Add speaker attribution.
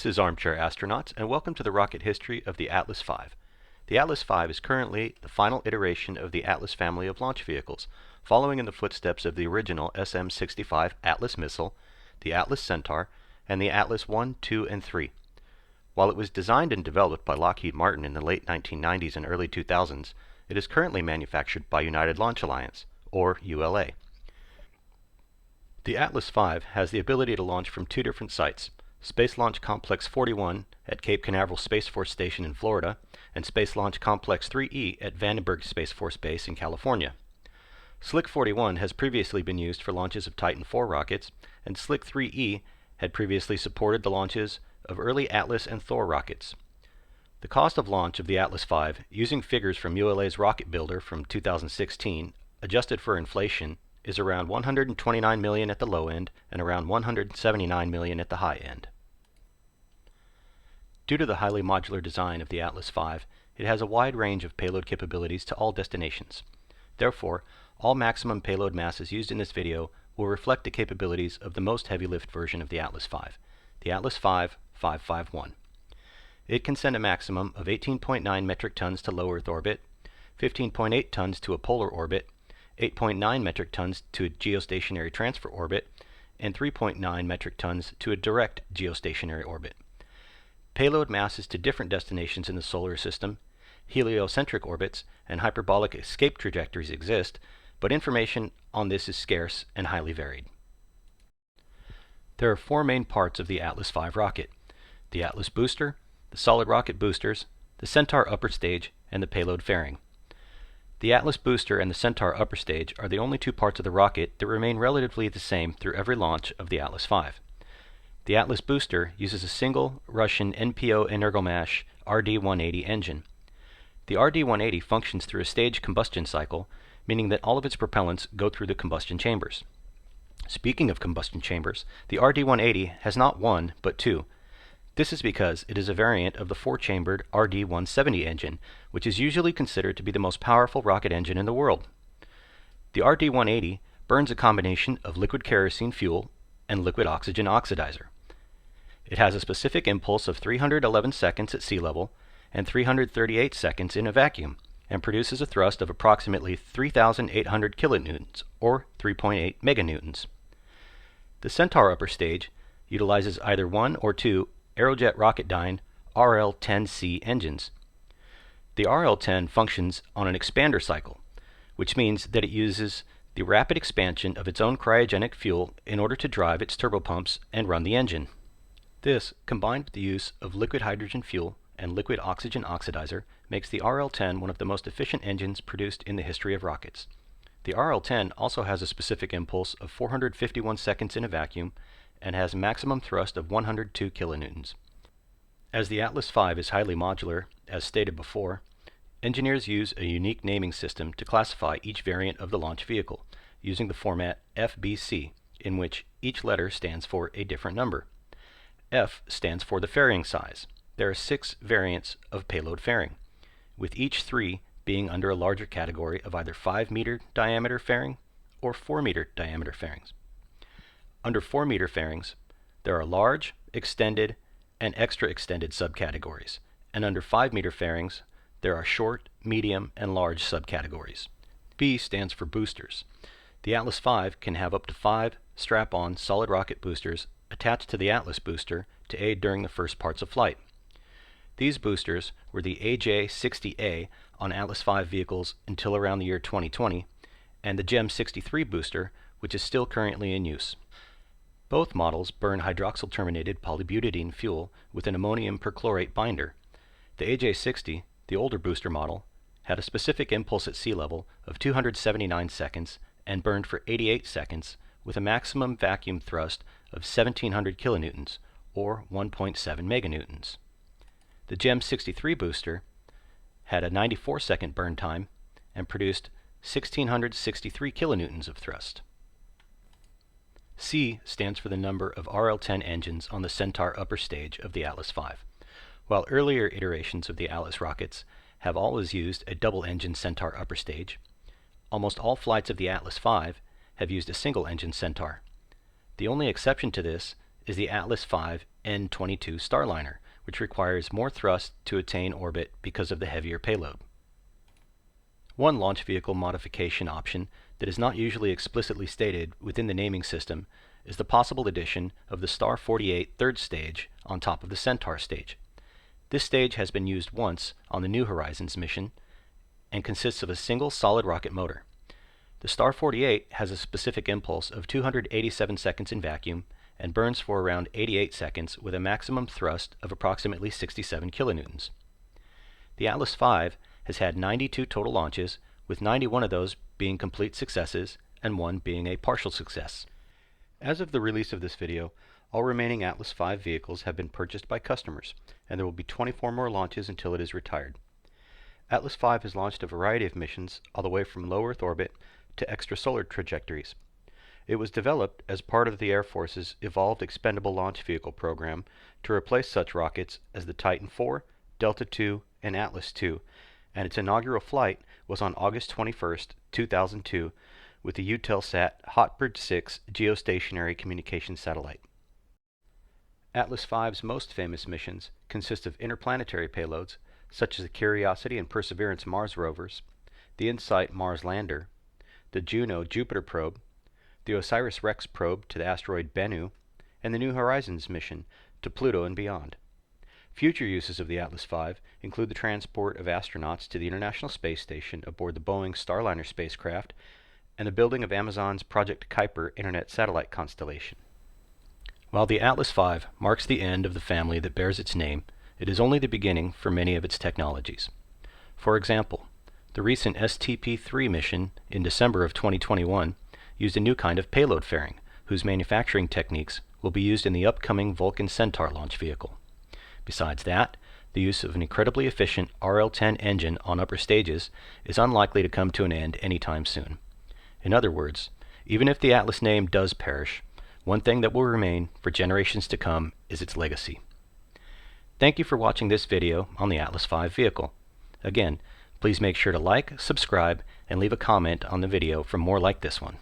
Speaker 1: is Armchair Astronauts, and welcome to the rocket history of the Atlas V. The Atlas V is currently the final iteration of the Atlas family of launch vehicles, following in the footsteps of the original SM-65 Atlas missile, the Atlas Centaur, and the Atlas I, II, and III. While it was designed and developed by Lockheed Martin in the late 1990s and early 2000s, it is currently manufactured by United Launch Alliance, or ULA. The Atlas V has the ability to launch from two different sites: Space Launch Complex 41 at Cape Canaveral Space Force Station in Florida, and Space Launch Complex 3E at Vandenberg Space Force Base in California. Slick 41 has previously been used for launches of Titan IV rockets, and Slick 3E had previously supported the launches of early Atlas and Thor rockets. The cost of launch of the Atlas V, using figures from ULA's Rocket Builder from 2016, adjusted for inflation, is around $129 million at the low end and around $179 million at the high end. Due to the highly modular design of the Atlas V, it has a wide range of payload capabilities to all destinations. Therefore, all maximum payload masses used in this video will reflect the capabilities of the most heavy lift version of the Atlas V, the Atlas V 551. It can send a maximum of 18.9 metric tons to low Earth orbit, 15.8 tons to a polar orbit, 8.9 metric tons to a geostationary transfer orbit, and 3.9 metric tons to a direct geostationary orbit. Payload masses to different destinations in the solar system, heliocentric orbits, and hyperbolic escape trajectories exist, but information on this is scarce and highly varied. There are four main parts of the Atlas V rocket: the Atlas booster, the solid rocket boosters, the Centaur upper stage, and the payload fairing. The Atlas booster and the Centaur upper stage are the only two parts of the rocket that remain relatively the same through every launch of the Atlas V. The Atlas booster uses a single Russian NPO Energomash RD-180 engine. The RD-180 functions through a staged combustion cycle, meaning that all of its propellants go through the combustion chambers. Speaking of combustion chambers, the RD-180 has not one, but two. This is because it is a variant of the four-chambered RD-170 engine, which is usually considered to be the most powerful rocket engine in the world. The RD-180 burns a combination of liquid kerosene fuel and liquid oxygen oxidizer. It has a specific impulse of 311 seconds at sea level and 338 seconds in a vacuum, and produces a thrust of approximately 3,800 kilonewtons, or 3.8 meganewtons. The Centaur upper stage utilizes either one or two Aerojet Rocketdyne RL-10C engines. The RL-10 functions on an expander cycle, which means that it uses the rapid expansion of its own cryogenic fuel in order to drive its turbopumps and run the engine. This, combined with the use of liquid hydrogen fuel and liquid oxygen oxidizer, makes the RL-10 one of the most efficient engines produced in the history of rockets. The RL-10 also has a specific impulse of 451 seconds in a vacuum and has a maximum thrust of 102 kilonewtons. As the Atlas V is highly modular, as stated before, engineers use a unique naming system to classify each variant of the launch vehicle, using the format FBC, in which each letter stands for a different number. F stands for the fairing size. There are 6 variants of payload fairing, with each 3 being under a larger category of either 5-meter diameter fairing or 4-meter diameter fairings. Under 4-meter fairings, there are large, extended, and extra extended subcategories, and under 5-meter fairings, there are short, medium, and large subcategories. B stands for boosters. The Atlas V can have up to 5 strap-on solid rocket boosters attached to the Atlas booster to aid during the first parts of flight. These boosters were the AJ-60A on Atlas V vehicles until around the year 2020, and the GEM-63 booster, which is still currently in use. Both models burn hydroxyl-terminated polybutadiene fuel with an ammonium perchlorate binder. The AJ-60, the older booster model, had a specific impulse at sea level of 279 seconds and burned for 88 seconds with a maximum vacuum thrust of 1,700 kilonewtons, or 1.7 meganewtons. The GEM-63 booster had a 94-second burn time and produced 1,663 kilonewtons of thrust. C stands for the number of RL-10 engines on the Centaur upper stage of the Atlas V. While earlier iterations of the Atlas rockets have always used a double-engine Centaur upper stage, almost all flights of the Atlas V have used a single-engine Centaur. The only exception to this is the Atlas V N-22 Starliner, which requires more thrust to attain orbit because of the heavier payload. One launch vehicle modification option that is not usually explicitly stated within the naming system is the possible addition of the Star 48 third stage on top of the Centaur stage. This stage has been used once on the New Horizons mission and consists of a single solid rocket motor. The Star 48 has a specific impulse of 287 seconds in vacuum and burns for around 88 seconds with a maximum thrust of approximately 67 kilonewtons. The Atlas V has had 92 total launches, with 91 of those being complete successes and one being a partial success. As of the release of this video, all remaining Atlas V vehicles have been purchased by customers, and there will be 24 more launches until it is retired. Atlas V has launched a variety of missions all the way from low Earth orbit to extrasolar trajectories. It was developed as part of the Air Force's Evolved Expendable Launch Vehicle program to replace such rockets as the Titan IV, Delta II, and Atlas II, and its inaugural flight was on August 21, 2002, with the Eutelsat Hotbird 6 geostationary communication satellite. Atlas V's most famous missions consist of interplanetary payloads, such as the Curiosity and Perseverance Mars rovers, the InSight Mars lander, the Juno Jupiter probe, the OSIRIS-REx probe to the asteroid Bennu, and the New Horizons mission to Pluto and beyond. Future uses of the Atlas V include the transport of astronauts to the International Space Station aboard the Boeing Starliner spacecraft and the building of Amazon's Project Kuiper internet satellite constellation. While the Atlas V marks the end of the family that bears its name, it is only the beginning for many of its technologies. For example, the recent STP-3 mission in December of 2021 used a new kind of payload fairing, whose manufacturing techniques will be used in the upcoming Vulcan Centaur launch vehicle. Besides that, the use of an incredibly efficient RL-10 engine on upper stages is unlikely to come to an end anytime soon. In other words, even if the Atlas name does perish, one thing that will remain for generations to come is its legacy. Thank you for watching this video on the Atlas V vehicle. Again, please make sure to like, subscribe, and leave a comment on the video for more like this one.